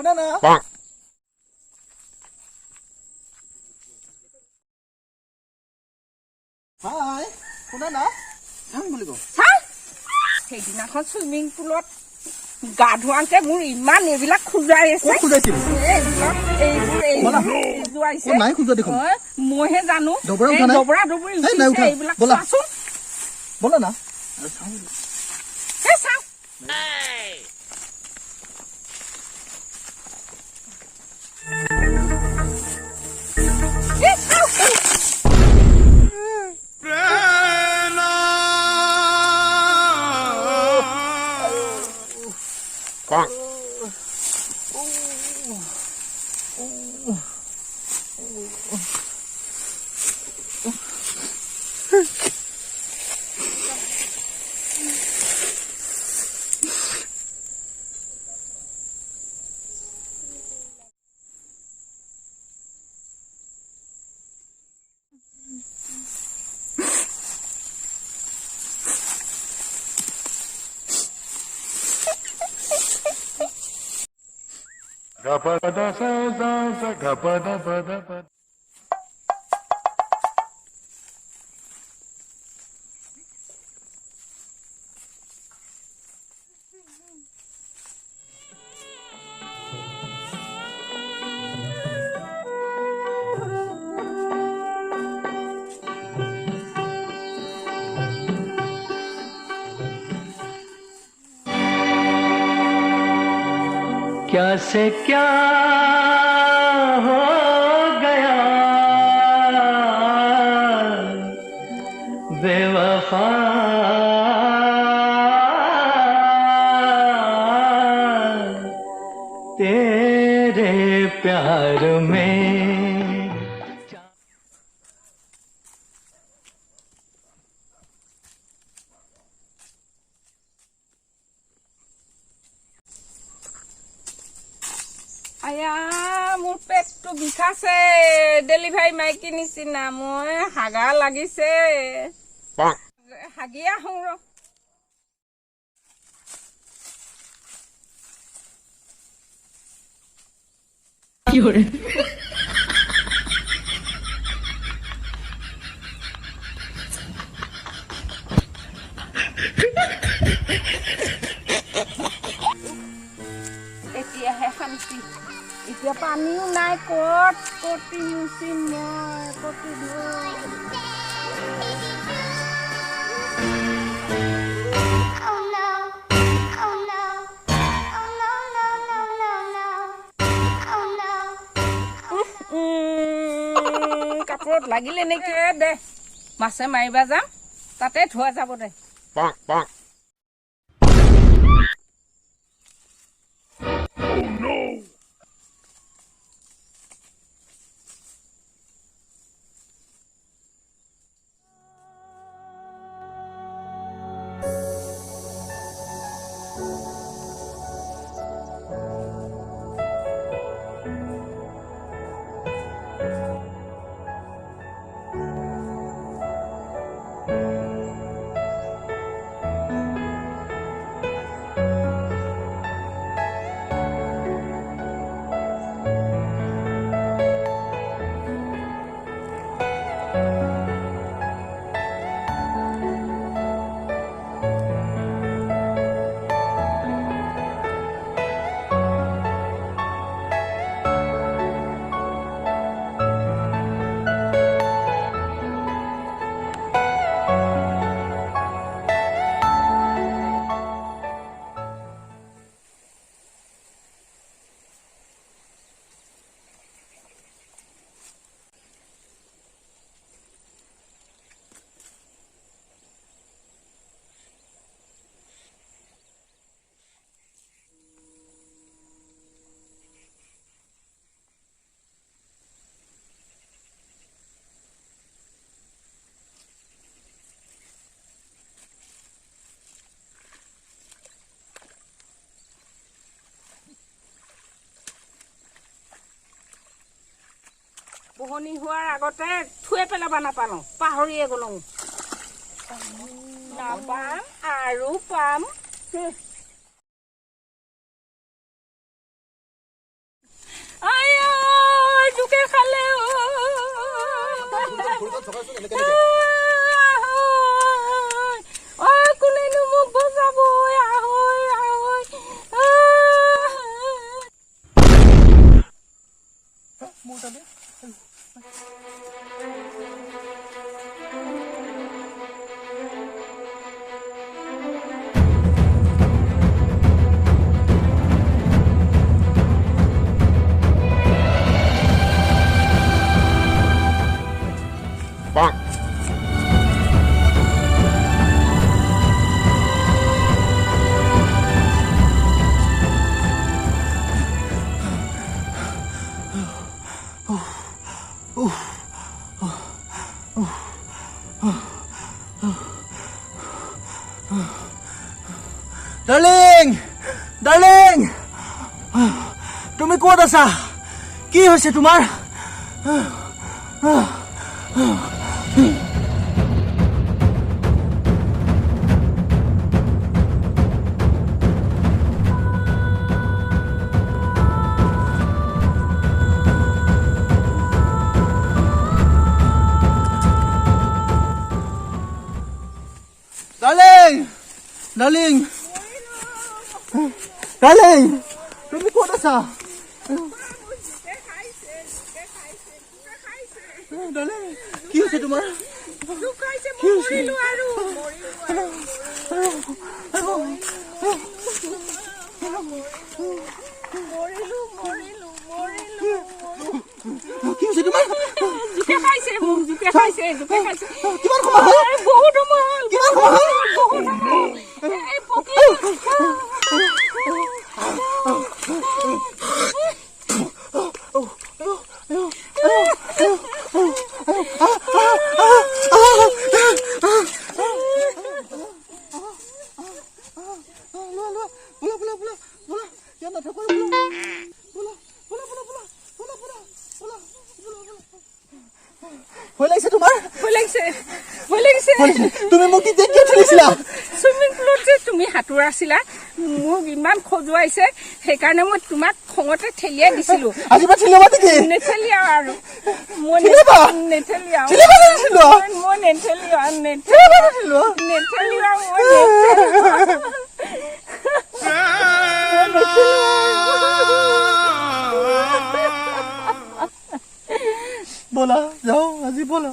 শুনা না হাই শুনা না চাং বুলি কওঁ সেইদিনাখন চুইমিং পুলত গা ধোৱাতে মোৰ ইমান এইবিলাক খোজাই আছে নাই খোজা দেখোন মইহে জানো দবৰা দবৰি এইবিলাক চোৱাচোন বলা না চাওঁ क्या से क्या हो गया बेवफा तेरे प्यार में আয়া মোৰ পেটটো বিষাইছে ডেলিভাৰী মাইকী নিচিনা মই হাগা লাগিছে হাগি আহোঁ ৰ এতিয়াহে শান্তি এতিয়া পানীও নাই ক'ত কটি মুচিম মই কটি কাপোৰত লাগিলে নেকি দে মাছে মাৰিবা যাম তাতে ধোৱা যাব দে পোহনি হোৱাৰ আগতে থুৱে পেলাব নাপালো পাহৰিয়ে গ'লো নাপাম আৰু পাম কোনেনো মোক বচাব আহৈ আহৈ মোৰ তালে ডাৰ্লিং ডাৰ্লিং তুমি ক'ত আছা কি হৈছে তোমাৰ ডাৰ্লিং ডাৰ্লিং ডাৰ্লিং তুমি ক'ত আছা ডাৰ্লিং কি হৈছে তোমাৰ কি হৈছে কি হৈছে তোমাৰ জোকে খাইছে মোক জোকে খাইছে কিমান সময় হ'ল বহুত সময় হ'ল কিমান সময় হ'ল এই পকি ভয় লাগিছে তোমাৰ ভয় লাগিছে তুমি মোক তেতিয়া কিয় ঠেলিছিলা চুইমিং পুলত যে তুমি সাঁতোৰাছিলা মোক ইমান খজুৱাইছে সেইকাৰণে মই তোমাক খঙতে ঠেলিয়াই দিছিলো আজিৰ পৰা ঠেলিবা নেকি নেঠেলিয়া আৰু মই নেঠেলিয়া মই নেঠেলিয়া ব'লা যাওঁ আজি ব'লা